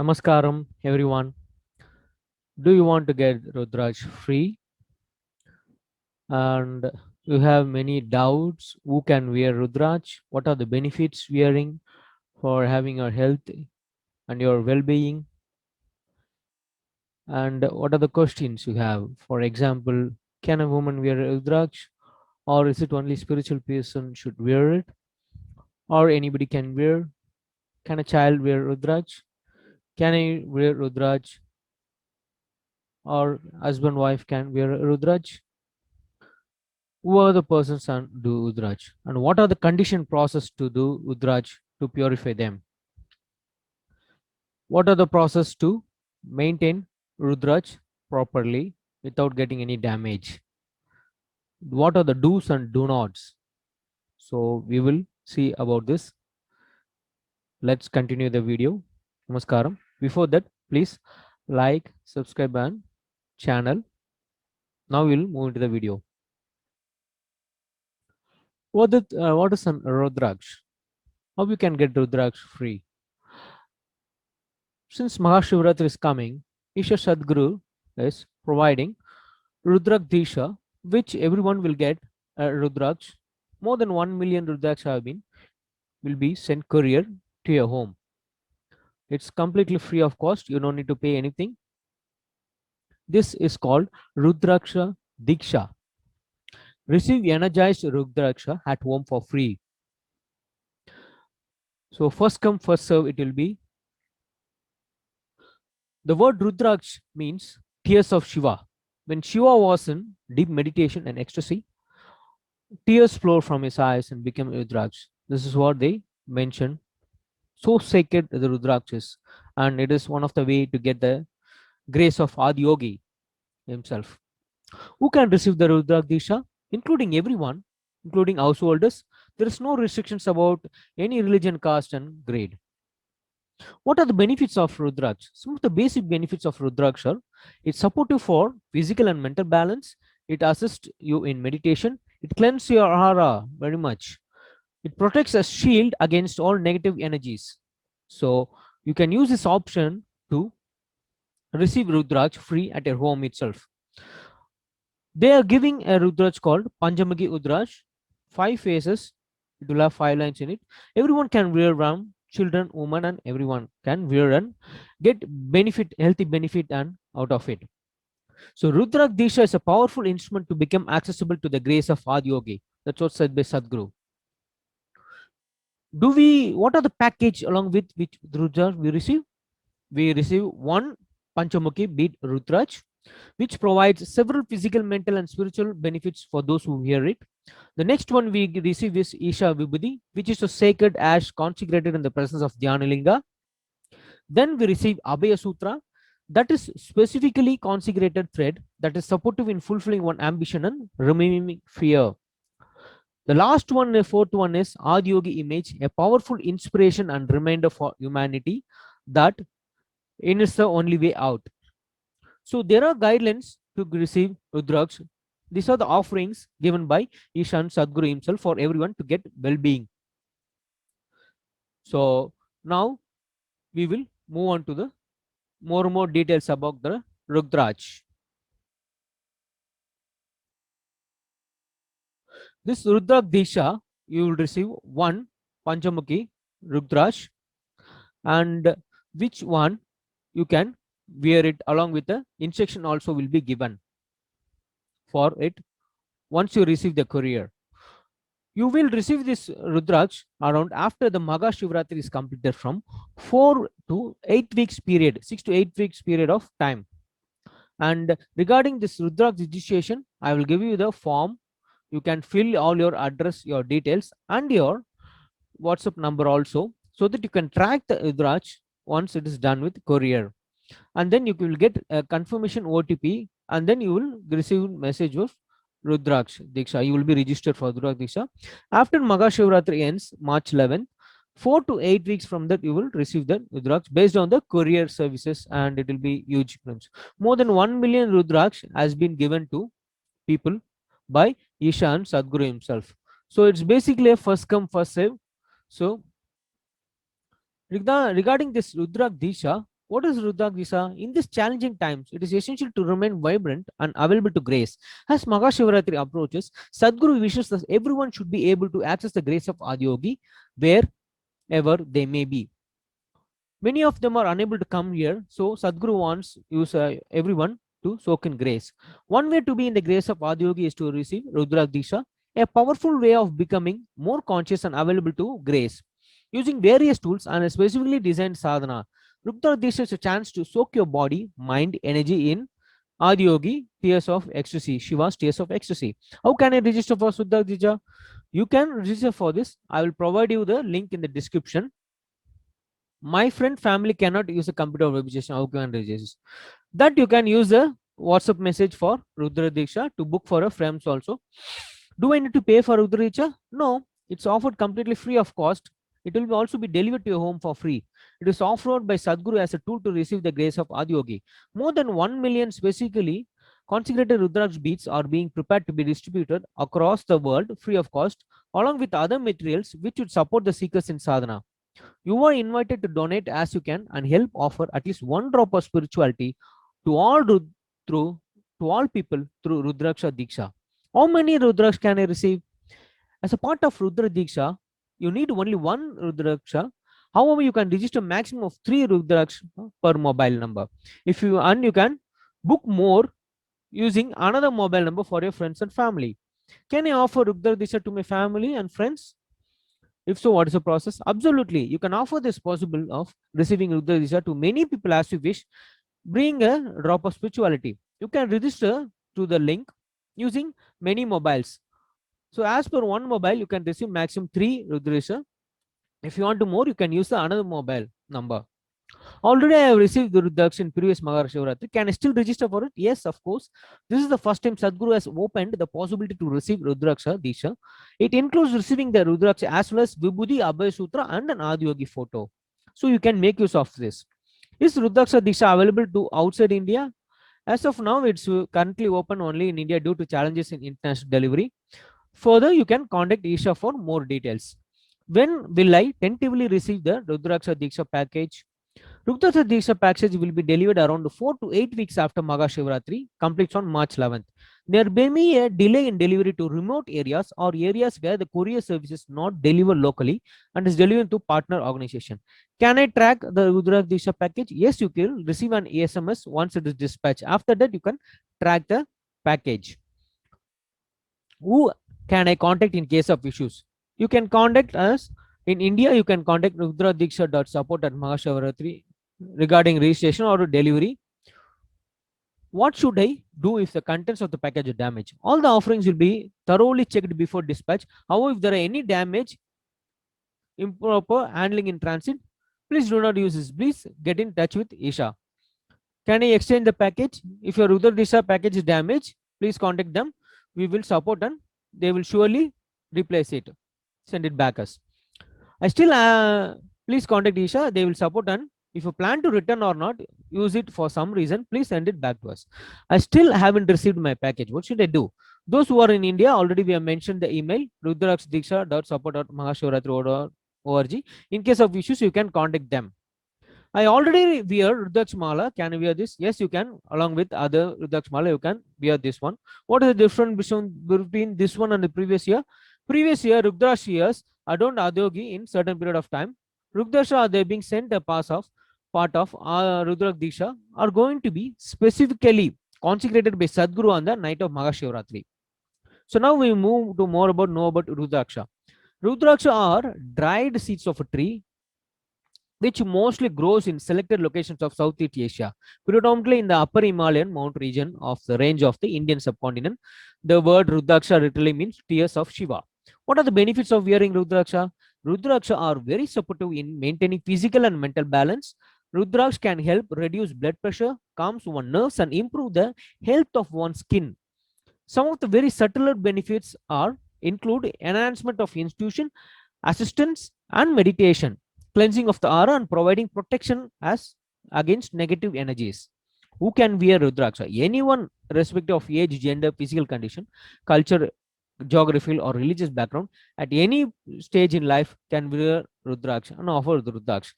Namaskaram, everyone. Do you want to get Rudraj free? And you have many doubts who can wear Rudraj? What are the benefits wearing for having your health and your well being? And what are the questions you have? For example, can a woman wear Rudraj? Or is it only spiritual person should wear it? Or anybody can wear? Can a child wear Rudraj? Can I wear Rudraj? Or husband wife can wear Rudraj? Who are the persons and do Udraj? And what are the condition process to do Udraj to purify them? What are the process to maintain Rudraj properly without getting any damage? What are the do's and do nots? So we will see about this. Let's continue the video. Namaskaram. Before that, please like, subscribe and channel. Now we'll move into the video. What is an Rudraksh? How you can get Rudraksh free? Since Mahashivratri is coming, Isha Sadguru is providing Rudrak Disha, which everyone will get Rudraksh. More than 1 million Rudraksh will be sent courier to your home. It's completely free of cost. You don't need to pay anything. This is called Rudraksha Diksha. Receive energized Rudraksha at home for free. So first come, first serve it will be. The word Rudraksh means tears of Shiva. When Shiva was in deep meditation and ecstasy, tears flowed from his eyes and became Rudraksh. This is what they mention. So sacred the Rudraksh is, and it is one of the way to get the grace of Adi Yogi himself. Who can receive the Rudrak Disha? Including everyone, including householders. There is no restrictions about any religion, caste, and grade. What are the benefits of Rudraksh? Some of the basic benefits of Rudraksh are it's supportive for physical and mental balance. It assists you in meditation. It cleanses your aura very much. It protects a shield against all negative energies. So you can use this option to receive Rudraksh free at your home itself. They are giving a Rudraksh called Panjamagi Udraksh, 5 phases. It will have 5 lines in it. Everyone can wear one, children, women, and everyone can wear and get benefit, healthy benefit and out of it. So Rudrak Disha is a powerful instrument to become accessible to the grace of Adi Yogi. That's what said by Sadhguru. What are the package along with which Rudrak we receive? We receive one Panchamukhi bead Rudraj, which provides several physical, mental, and spiritual benefits for those who hear it. The next one we receive is Isha Vibhuti, which is a sacred ash consecrated in the presence of Dhyanalinga. Then we receive Abhaya Sutra, that is specifically consecrated thread that is supportive in fulfilling one ambition and removing fear. The last one, the fourth one is Adiyogi image, a powerful inspiration and reminder for humanity that in is the only way out. So there are guidelines to receive Rudraksh. These are the offerings given by Ishan Sadguru himself for everyone to get well-being. So now we will move on to the more details about the Rudraksh. This Rudrak Disha, you will receive one Panchamukhi Rudraksh, and which one you can wear it along with the instruction also will be given for it once you receive the courier. You will receive this Rudraksh around after the Maga Shivratri is completed from 4 to 8 weeks period, 6 to 8 weeks period of time. And regarding this Rudraksh registration, I will give you the form. You can fill all your address, your details, and your WhatsApp number also, so that you can track the Rudraksh once it is done with courier. And then you will get a confirmation OTP, and then you will receive message of Rudraksh Diksha. You will be registered for Rudraksh Diksha. After Maga Shivratri ends March 11th, 4 to 8 weeks from that, you will receive the Rudraksh based on the courier services, and it will be huge. More than 1 million Rudraksh has been given to people by Ishan Sadguru himself. So it's basically a first come, first serve. So regarding this Rudrak Disha, What is Rudraksha? In these challenging times, it is essential to remain vibrant and available to grace. As Mahashivaratri approaches, Sadhguru wishes that everyone should be able to access the grace of Adiyogi wherever they may be. Many of them are unable to come here, so Sadhguru wants everyone to soak in grace. One way to be in the grace of Adiyogi is to receive Rudraksha, a powerful way of becoming more conscious and available to grace. Using various tools and a specifically designed sadhana, Rudraksha is a chance to soak your body, mind, energy in Adiyogi, tears of ecstasy, Shiva's tears of ecstasy. How can I register for Rudraksha? You can register for this. I will provide you the link in the description. My friend family cannot use a computer registration. How can I register? That you can use a WhatsApp message for Rudra Diksha to book for a friends also. Do I need to pay for Rudra Diksha? No, it's offered completely free of cost. It will also be delivered to your home for free. It is offered by Sadhguru as a tool to receive the grace of Adiyogi. More than 1 million specifically consecrated Rudraksh beads are being prepared to be distributed across the world free of cost, along with other materials which would support the seekers in sadhana. You are invited to donate as you can and help offer at least one drop of spirituality to through to all people through Rudraksha Diksha. How many Rudraksh can I receive? As a part of Rudra Diksha, you need only one Rudraksha. However, you can register maximum of 3 Rudraksh per mobile number. If you and you can book more using another mobile number for your friends and family. Can I offer Rudra Diksha to my family and friends? If so, what is the process? Absolutely. You can offer this possible of receiving Rudra Disha to many people as you wish. Bring a drop of spirituality. You can register to the link using many mobiles. So as per one mobile, you can receive maximum 3 Rudra. If you want to more, you can use the another mobile number. Already I have received the Rudraksh in previous Magar Shivratri. Can I still register for it? Yes, of course. This is the first time Sadhguru has opened the possibility to receive Rudraksha Disha. It includes receiving the Rudraksha as well as Vibhuti, Abhay Sutra and an Adiyogi photo. So you can make use of this. Is Rudraksha Disha available to outside India? As of now, it's currently open only in India due to challenges in international delivery. Further, you can contact Isha for more details. When will I tentatively receive the Rudraksha Diksha package? Rudraksha Diksha package will be delivered around 4 to 8 weeks after Maga Shivratri, completes on March 11th. There may be a delay in delivery to remote areas or areas where the courier service is not delivered locally and is delivered to partner organization. Can I track the Rudraksha Diksha package? Yes, you can receive an SMS once it is dispatched. After that, you can track the package. Who can I contact in case of issues? You can contact us. In India, you can contact rudradiksha.support@mahashavaratri regarding registration or delivery. What should I do if the contents of the package are damaged? All the offerings will be thoroughly checked before dispatch. However, if there are any damage, improper handling in transit, please do not use this. Please get in touch with Isha. Can I exchange the package? If your Rudra Disha package is damaged, please contact them. We will support and they will surely replace it. Send it back us. I still please contact Isha. They will support and if you plan to return or not, use it for some reason, please send it back to us. I still haven't received my package. What should I do? Those who are in India, already we have mentioned the email rudraksdiksha.support.mahashivratri.org. In case of issues, you can contact them. I already wear Rudraksh Mala. Can I wear this? Yes, you can. Along with other Rudraksh Mala, you can wear this one. What is the difference between this one and the previous year? Previous year, Rudraksh years adorned Adyogi in certain period of time. Rudraksha, they being sent a part of Rudrak Disha are going to be specifically consecrated by Sadguru on the night of Mahashivratri. So now we move to know about Rudraksha. Rudraksha are dried seeds of a tree which mostly grows in selected locations of Southeast Asia, predominantly in the upper Himalayan mount region of the range of the Indian subcontinent. The word Rudraksha literally means tears of Shiva. What are the benefits of wearing Rudraksha? Rudraksha are very supportive in maintaining physical and mental balance. Rudraksha can help reduce blood pressure, calms one's nerves, and improve the health of one's skin. Some of the very subtler benefits are include enhancement of institution, assistance, and meditation, cleansing of the aura, and providing protection as against negative energies. Who can wear Rudraksha? Anyone, irrespective of age, gender, physical condition, culture, geographical, or religious background, at any stage in life can wear Rudraksha and offer the Rudraksha.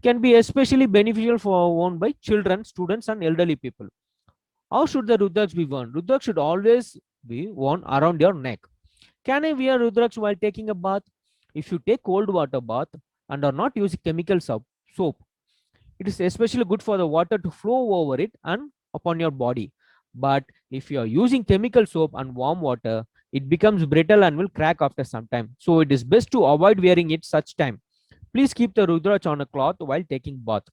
Can be especially beneficial for worn by children, students, and elderly people. How should the Rudraksh be worn? Rudraksh should always be worn around your neck. Can I wear Rudraksh while taking a bath? If you take cold water bath and are not using chemical soap, it is especially good for the water to flow over it and upon your body. But if you are using chemical soap and warm water, it becomes brittle and will crack after some time. So it is best to avoid wearing it such time. Please keep the Rudraksh on a cloth while taking bath.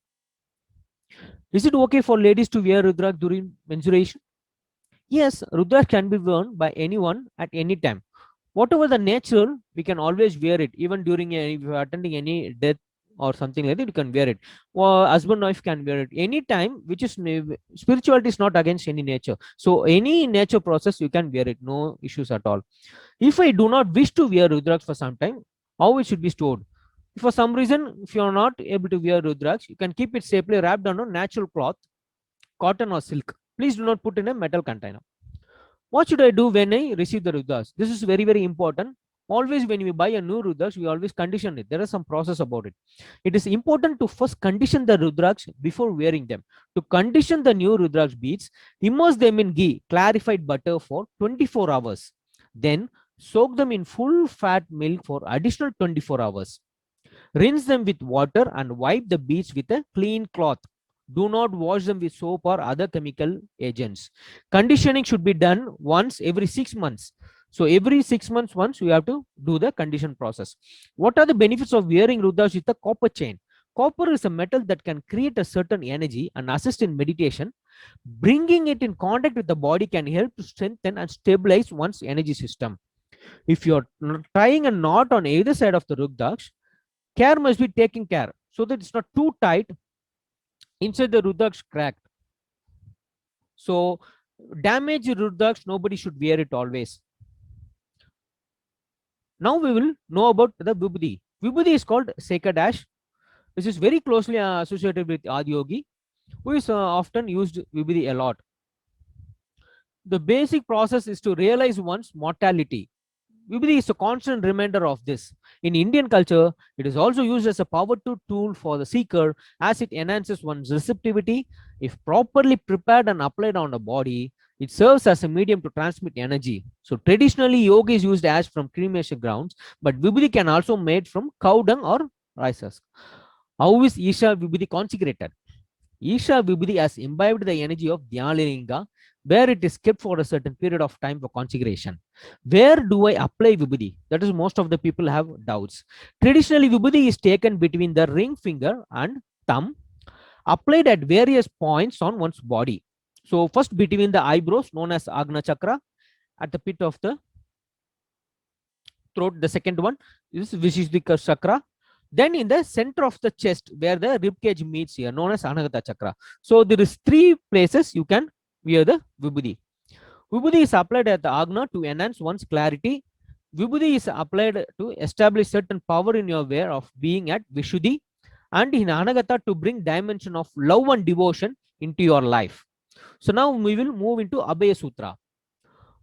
Is it okay for ladies to wear Rudraksh during menstruation? Yes, Rudraksh can be worn by anyone at any time. Whatever the natural, we can always wear it. Even during if you are attending any death or something like that, you can wear it. Or husband wife can wear it anytime, which is spirituality is not against any nature. So any nature process you can wear it, no issues at all. If I do not wish to wear Rudraksh for some time, how it should be stored? If for some reason, if you are not able to wear Rudraksh, you can keep it safely wrapped on a natural cloth, cotton or silk. Please do not put in a metal container. What should I do when I receive the Rudraksh? This is very, very important. Always when we buy a new Rudraksh, we always condition it. There is some process about it. It is important to first condition the Rudraksh before wearing them. To condition the new Rudraksh beads, immerse them in ghee, clarified butter for 24 hours. Then soak them in full fat milk for additional 24 hours. Rinse them with water and wipe the beads with a clean cloth. Do not wash them with soap or other chemical agents. Conditioning should be done once every 6 months. So every 6 months once we have to do the condition process. What are the benefits of wearing Rudraksh with a copper chain? Copper is a metal that can create a certain energy and assist in meditation. Bringing it in contact with the body can help to strengthen and stabilize one's energy system. If you're tying a knot on either side of the Rudraksh, care must be taken care so that it's not too tight inside the Rudraksh cracked. So damaged Rudraksh, nobody should wear it always. Now we will know about the Vibhuti. Vibhuti is called Sekadash. This is very closely associated with Adiyogi, who is often used Vibhuti a lot. The basic process is to realize one's mortality. Vibhuti is a constant reminder of this. In Indian culture, it is also used as a powerful tool for the seeker as it enhances one's receptivity. If properly prepared and applied on the body, it serves as a medium to transmit energy. So traditionally, yoga is used as from cremation grounds, but Vibhuti can also made from cow dung or rice husk. How is Isha Vibhuti consecrated? Isha Vibhuti has imbibed the energy of Dhyanalinga, where it is kept for a certain period of time for consecration. Where do I apply Vibhuti? That is, most of the people have doubts. Traditionally, Vibhuti is taken between the ring finger and thumb, applied at various points on one's body. So, first between the eyebrows, known as Agna Chakra, at the pit of the throat. The second one is Vishishdika Chakra. Then in the center of the chest, where the rib cage meets here, known as Anahata Chakra. So there is three places you can wear the Vibhuti. Vibhuti is applied at the Agna to enhance one's clarity. Vibhuti is applied to establish certain power in your way of being at Vishuddhi, and in Anagata to bring dimension of love and devotion into your life. So now we will move into Abhaya Sutra.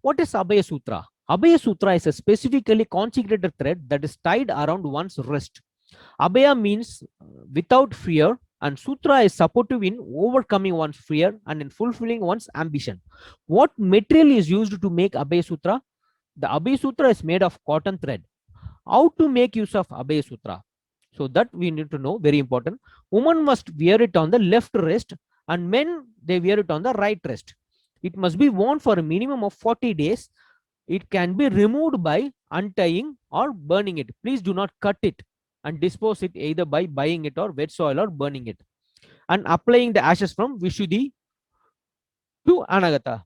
What is Abhaya Sutra? Abhaya Sutra is a specifically consecrated thread that is tied around one's wrist. Abhaya means without fear, and Sutra is supportive in overcoming one's fear and in fulfilling one's ambition. What material is used to make Abhaya Sutra? The Abhaya Sutra is made of cotton thread. How to make use of Abhaya Sutra? So that we need to know, very important. Women must wear it on the left wrist, and men they wear it on the right wrist. It must be worn for a minimum of 40 days. It can be removed by untying or burning it. Please do not cut it and dispose it either by buying it or wet soil or burning it. And applying the ashes from Vishuddhi to Anagata.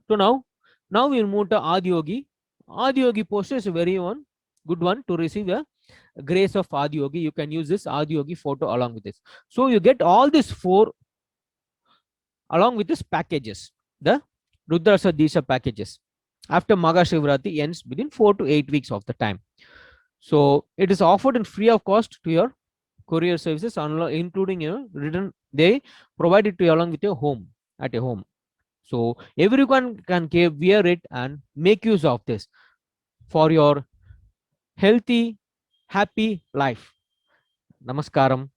So now we'll move to Adiyogi. Adiyogi posture is a very good one to receive the grace of Adiyogi. You can use this Adiyogi photo along with this. So you get all these four along with these packages, the Rudrasa Disha packages. After Maga Shivrati ends within 4 to 8 weeks of the time. So it is offered in free of cost to your courier services, including your written. They provide it to you along with your home at your home. So everyone can wear it and make use of this for your healthy, happy life. Namaskaram.